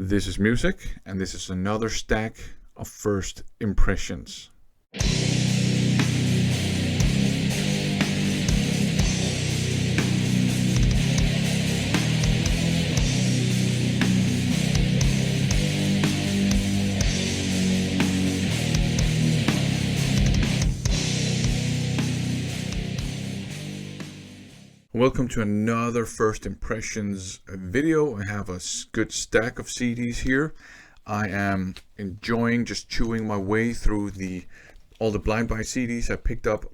This is music, and this is another stack of first impressions. Welcome to another First Impressions video. I have a good stack of CDs here. I am enjoying just chewing my way through all the blind buy CDs I picked up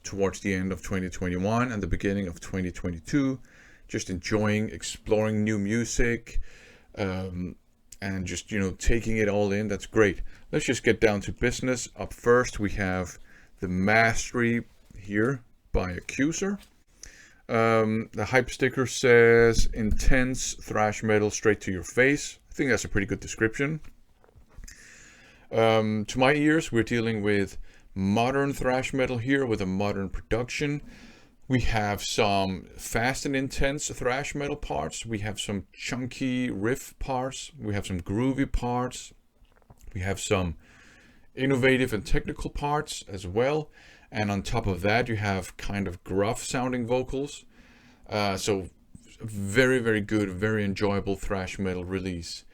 towards the end of 2021 and the beginning of 2022. Just enjoying exploring new music and just, taking it all in. That's great. Let's just get down to business. Up first, we have the Mastery here by Accuser. The hype sticker says intense thrash metal straight to your face. I think that's a pretty good description. To my ears, we're dealing with modern thrash metal here with a modern production. We have some fast and intense thrash metal parts. We have some chunky riff parts. We have some groovy parts. We have some innovative and technical parts as well. And on top of that, you have kind of gruff sounding vocals. So very, very good, very enjoyable thrash metal release.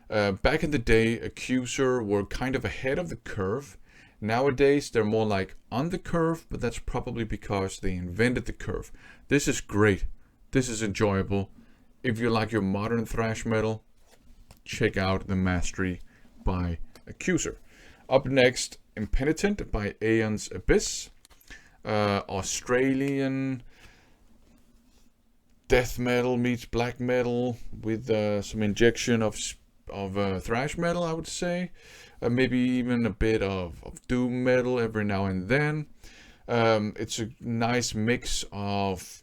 Back in the day, Accuser were kind of ahead of the curve. Nowadays, they're more like on the curve, but that's probably because they invented the curve. This is great. This is enjoyable. If you like your modern thrash metal, check out the Mastery by Accuser. Up next, Impenitent by Aeon's Abyss. Australian death metal meets black metal with some injection of thrash metal, I would say. Maybe even a bit of doom metal every now and then. It's a nice mix of,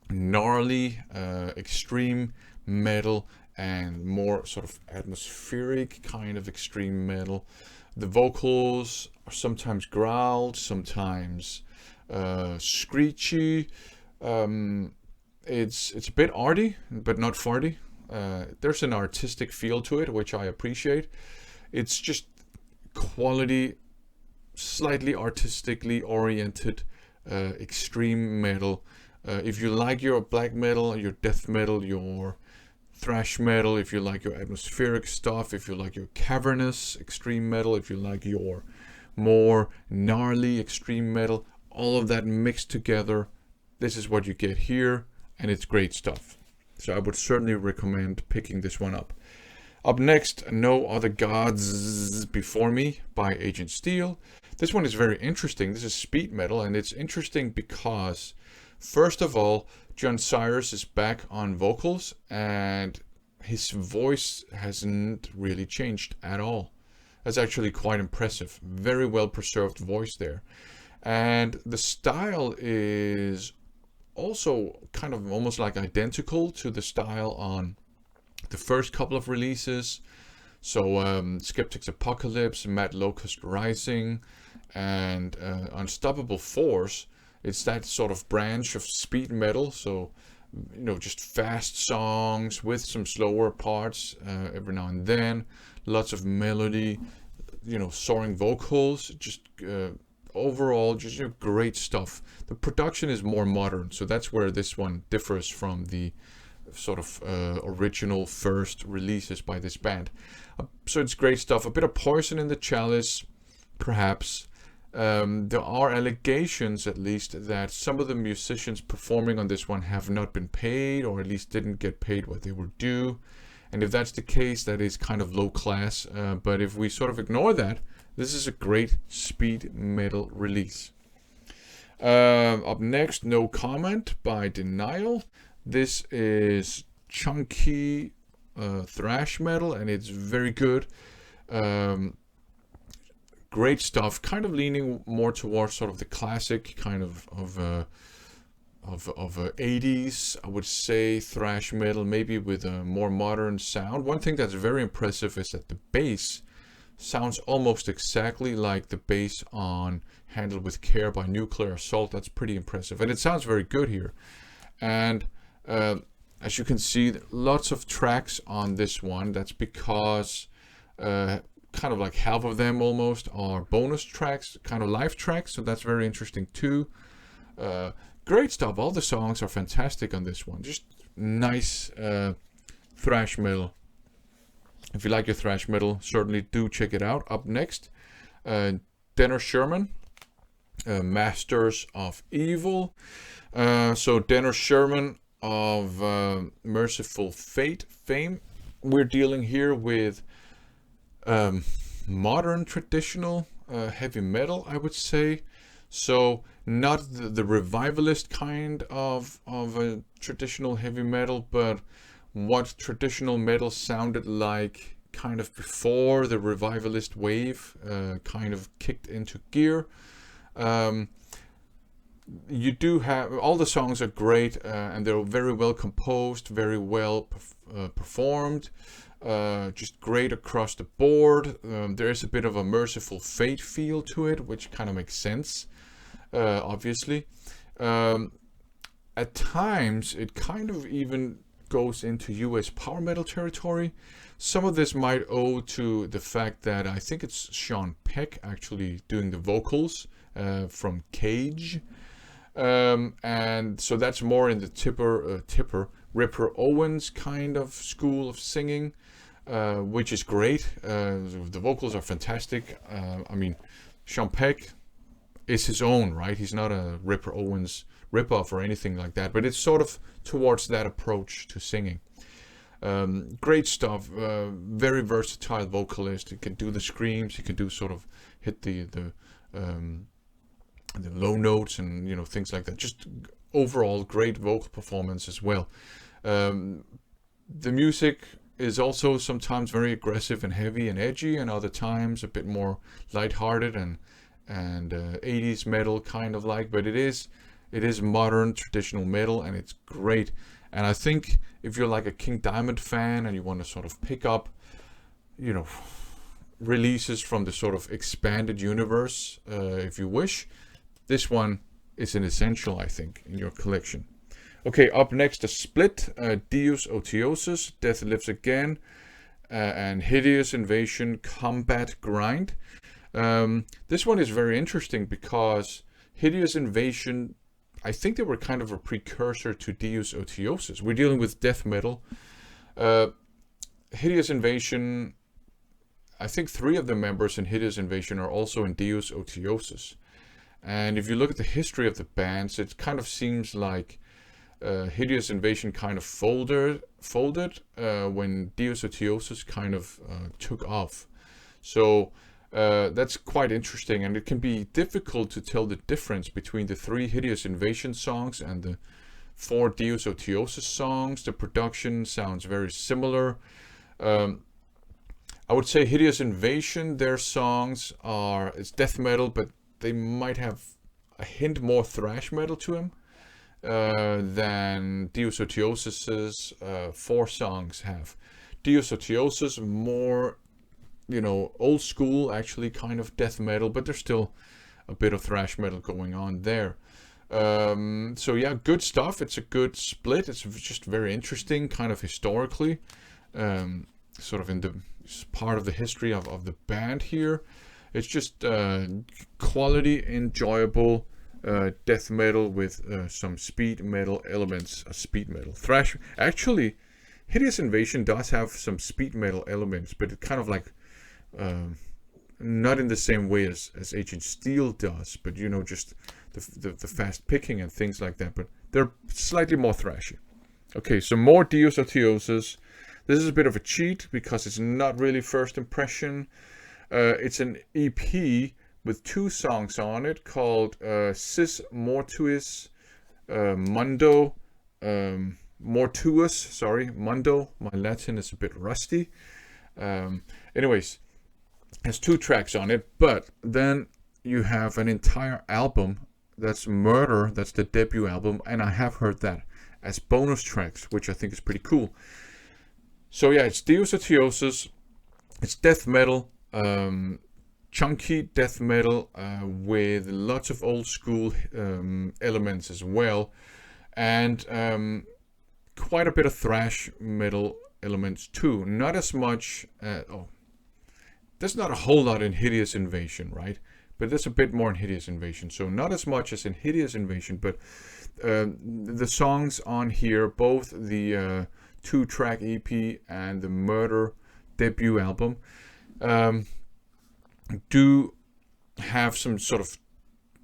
gnarly, extreme metal and more sort of atmospheric kind of extreme metal. The vocals are sometimes growled, sometimes screechy. It's a bit arty, but not farty. There's an artistic feel to it, which I appreciate. It's just quality, slightly artistically oriented, extreme metal. If you like your black metal, your death metal, your thrash metal, if you like your atmospheric stuff, if you like your cavernous extreme metal, if you like your more gnarly extreme metal, all of that mixed together, this is what you get here, and it's great stuff. So I would certainly recommend picking this one up. Up next, No Other Gods Before Me by Agent Steel. This one is very interesting. This is speed metal, and it's interesting because, first of all, John Cyrus is back on vocals, and his voice hasn't really changed at all. That's actually quite impressive. Very well preserved voice there. And the style is also kind of almost like identical to the style on the first couple of releases. So Skeptic's Apocalypse, Mad Locust Rising, and Unstoppable Force. It's that sort of branch of speed metal, so just fast songs with some slower parts every now and then, lots of melody, soaring vocals, just overall just great stuff. The production is more modern, so that's where this one differs from the sort of original first releases by this band. So it's great stuff. A bit of Poison in the Chalice, perhaps. There are allegations, at least, that some of the musicians performing on this one have not been paid, or at least didn't get paid what they were due. And if that's the case, that is kind of low class. But if we sort of ignore that, this is a great speed metal release. Up next, No Comment by Denial. This is chunky thrash metal, and it's very good. Great stuff, kind of leaning more towards sort of the classic kind of 80s, I would say, thrash metal, maybe with a more modern sound. One thing that's very impressive is that the bass sounds almost exactly like the bass on Handled with Care by Nuclear Assault. That's pretty impressive, and it sounds very good here. And as you can see, lots of tracks on this one. That's because kind of like half of them almost are bonus tracks, kind of live tracks, so that's very interesting too. Great stuff. All the songs are fantastic on this one. Just nice thrash metal. If you like your thrash metal, certainly do check it out. Up next, Sherman, Masters of Evil. So Sherman of Merciful Fate fame. We're dealing here with modern traditional heavy metal, I would say. So not the revivalist kind of a traditional heavy metal, but what traditional metal sounded like kind of before the revivalist wave kind of kicked into gear. You do have, all the songs are great, and they're very well composed, very well performed, just great across the board. There is a bit of a Merciful Fate feel to it, which kind of makes sense, obviously. At times, it kind of even goes into US power metal territory. Some of this might owe to the fact that I think it's Sean Peck actually doing the vocals from Cage. And so that's more in the Ripper Owens kind of school of singing, which is great. The vocals are fantastic. I mean, Sean Peck is his own, right? He's not a Ripper Owens ripoff or anything like that, but it's sort of towards that approach to singing. Great stuff. Very versatile vocalist. He can do the screams. He can do sort of hit the low notes and, you know, things like that. Just overall great vocal performance as well. The music is also sometimes very aggressive and heavy and edgy, and other times a bit more lighthearted and 80s metal kind of like, but it is modern traditional metal, and it's great. And I think if you're like a King Diamond fan and you want to sort of pick up, you know, releases from the sort of expanded universe, if you wish, this one is an essential, I think, in your collection. Okay, up next, a split, Deus Otiosus, Death Lives Again, and Hideous Invasion Combat Grind. This one is very interesting because Hideous Invasion, I think they were kind of a precursor to Deus Otiosus. We're dealing with death metal. Hideous Invasion, I think 3 of the members in Hideous Invasion are also in Deus Otiosus. And if you look at the history of the bands, it kind of seems like Hideous Invasion kind of folded when Deus Otiosus kind of took off. So that's quite interesting, and it can be difficult to tell the difference between the 3 Hideous Invasion songs and the 4 Deus Otiosus songs. The production sounds very similar. I would say Hideous Invasion, their songs it's death metal, but they might have a hint more thrash metal to them than Deus Otiosus's 4 songs have. Deus Otiosus more, you know, old school, actually kind of death metal, but there's still a bit of thrash metal going on there. So yeah, good stuff. It's a good split. It's just very interesting, kind of historically, sort of in the part of the history of the band here. It's just quality, enjoyable death metal with some speed metal elements. Speed metal thrash. Actually, Hideous Invasion does have some speed metal elements, but it kind of like not in the same way as Agent Steel does, but you know, just the fast picking and things like that. But they're slightly more thrashy. Okay, so more Deus Otiosus. This is a bit of a cheat because it's not really first impression. It's an EP with 2 songs on it called Sis Mortuis Mundo. Mortuus, sorry, Mundo. My Latin is a bit rusty. Anyways, has 2 tracks on it, but then you have an entire album that's Murder, that's the debut album, and I have heard that as bonus tracks, which I think is pretty cool. So yeah, it's Deus Otiosus, it's death metal, chunky death metal with lots of old school elements as well, and quite a bit of thrash metal elements too. Not as much. There's not a whole lot in Hideous Invasion, right? But there's a bit more in Hideous Invasion. So not as much as in Hideous Invasion, but the songs on here, both the 2-track EP and the Murder debut album, do have some sort of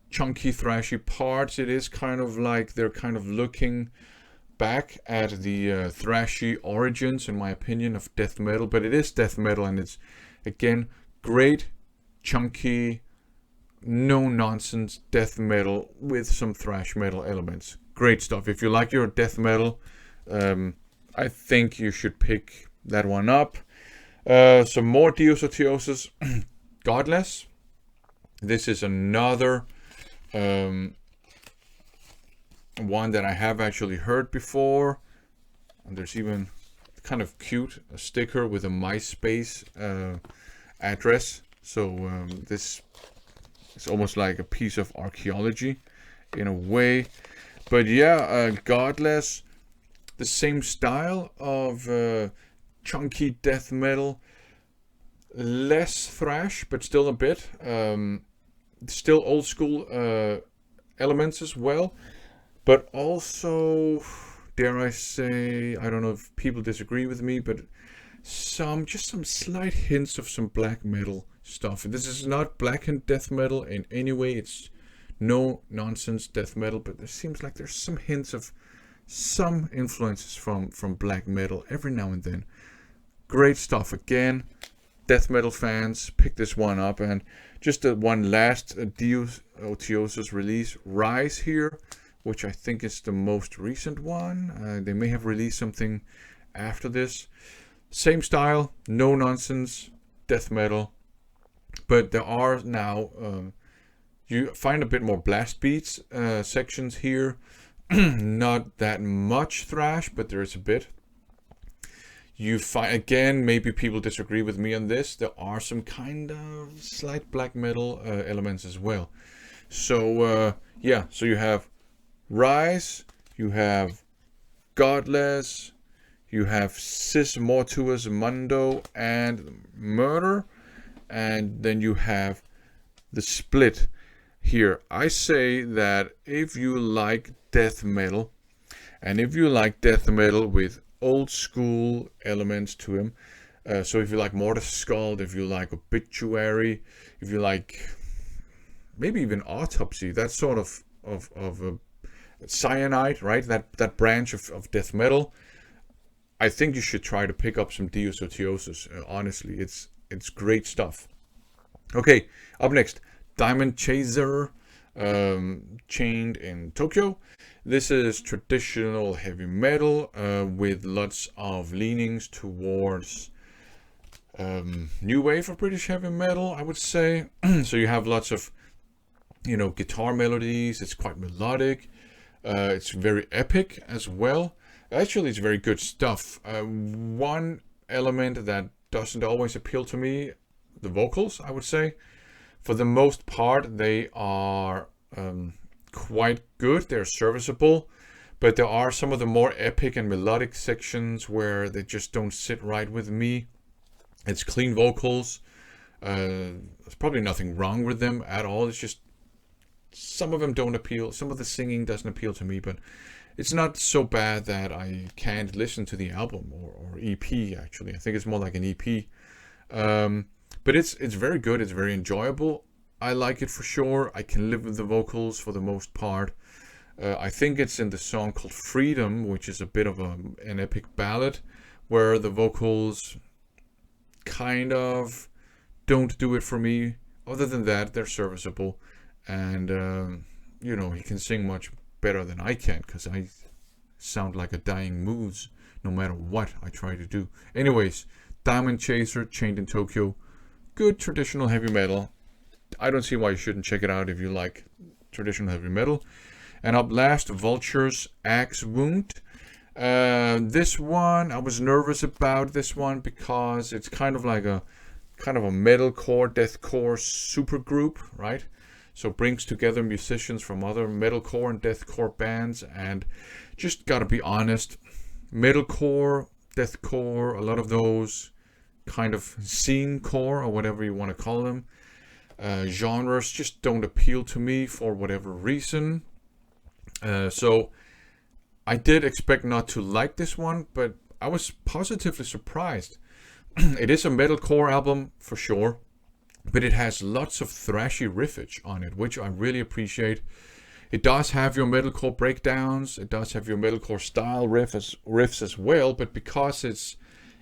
chunky, thrashy parts. It is kind of like they're kind of looking back at the thrashy origins, in my opinion, of death metal. But it is death metal, and it's, again, great, chunky, no-nonsense death metal with some thrash metal elements. Great stuff. If you like your death metal, I think you should pick that one up. Some more Deus Otiosus. Godless. This is another one that I have actually heard before. And there's even kind of cute a sticker with a MySpace address. So this is almost like a piece of archaeology in a way. But yeah, Godless, the same style of chunky death metal, less thrash, but still a bit. Still old school elements as well, but also, dare I say, I don't know if people disagree with me, but just some slight hints of some black metal stuff. This is not blackened death metal in any way. It's no nonsense death metal, but there seems like there's some hints of some influences from black metal every now and then. Great stuff. Again, death metal fans, pick this one up. And just one last Deus Otiosus release, Rise here, which I think is the most recent one. They may have released something after this. Same style, no nonsense death metal, but there are now you find a bit more blast beats sections here. Not that much thrash, but there is a bit. You find, again, maybe people disagree with me on this, there are some kind of slight black metal elements as well. So yeah, so you have Rise, you have Godless, you have Sis Mortuus Mundo and Murder, and then you have the split here. I say that if you like death metal, and if you like death metal with old school elements to him, so if you like Mortis Skull, if you like Obituary, if you like maybe even Autopsy, that sort of Cyanide, right? That branch of death metal, I think you should try to pick up some Deus Otiosus. Honestly, it's great stuff. Okay, up next, Diamond Chaser, Chained in Tokyo. This is traditional heavy metal with lots of leanings towards new wave of British heavy metal, I would say. So you have lots of, guitar melodies. It's quite melodic. It's very epic as well. Actually, it's very good stuff. One element that doesn't always appeal to me, the vocals, I would say. For the most part, they are quite good. They're serviceable, but there are some of the more epic and melodic sections where they just don't sit right with me. It's clean vocals. There's probably nothing wrong with them at all. It's just some of them don't appeal. Some of the singing doesn't appeal to me, but it's not so bad that I can't listen to the album or EP, actually. I think it's more like an EP. But it's very good. It's very enjoyable. I like it for sure. I can live with the vocals for the most part. I think it's in the song called Freedom, which is a bit of an epic ballad, where the vocals kind of don't do it for me. Other than that, they're serviceable. And, he can sing much better than I can, because I sound like a dying moose no matter what I try to do. Anyways, Diamond Chaser, Chained in Tokyo. Good traditional heavy metal. I don't see why you shouldn't check it out if you like traditional heavy metal. And up last, Vulture's Axe Wound. This one, I was nervous about this one because it's kind of like a metalcore, deathcore super group, right? So it brings together musicians from other metalcore and deathcore bands, and just gotta be honest, metalcore, deathcore, a lot of those kind of scene core or whatever you want to call them. Genres just don't appeal to me for whatever reason. So I did expect not to like this one, but I was positively surprised. It is a metalcore album for sure, but it has lots of thrashy riffage on it, which I really appreciate. It does have your metalcore breakdowns, it does have your metalcore style riffs as well, but because it's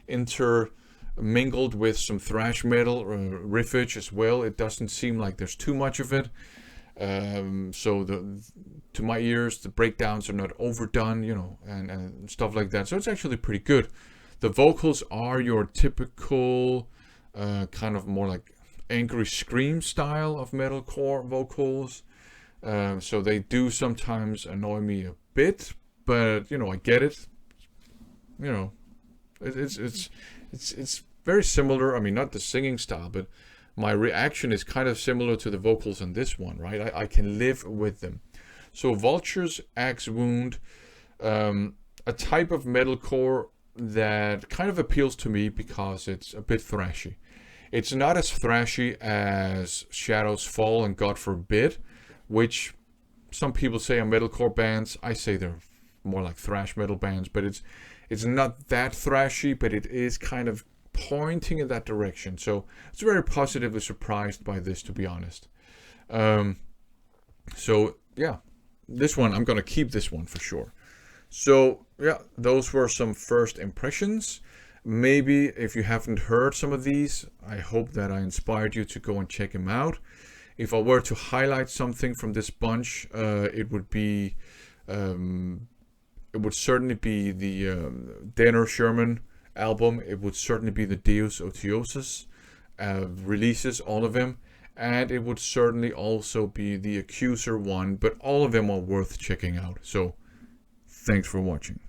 intermingled with some thrash metal riffage as well, it doesn't seem like there's too much of it. So to my ears, the breakdowns are not overdone, you know, and stuff like that. So it's actually pretty good. The vocals are your typical kind of more like angry scream style of metalcore vocals. So they do sometimes annoy me a bit, but you know, I get it. You know, it's very similar. I mean, not the singing style, but my reaction is kind of similar to the vocals on this one, right? I can live with them. So Vulture's Axe Wound, a type of metalcore that kind of appeals to me because it's a bit thrashy. It's not as thrashy as Shadows Fall and God Forbid, which some people say are metalcore bands. I say they're more like thrash metal bands, but it's not that thrashy, but it is kind of pointing in that direction. So it's very positively surprised by this, to be honest. So yeah, this one, I'm gonna keep this one for sure. So yeah, those were some first impressions. Maybe if you haven't heard some of these, I hope that I inspired you to go and check them out. If I were to highlight something from this bunch, it would certainly be the Denner Sherman album. It would certainly be the Deus Otiosus releases, all of them. And it would certainly also be the Accuser one, but all of them are worth checking out. So thanks for watching.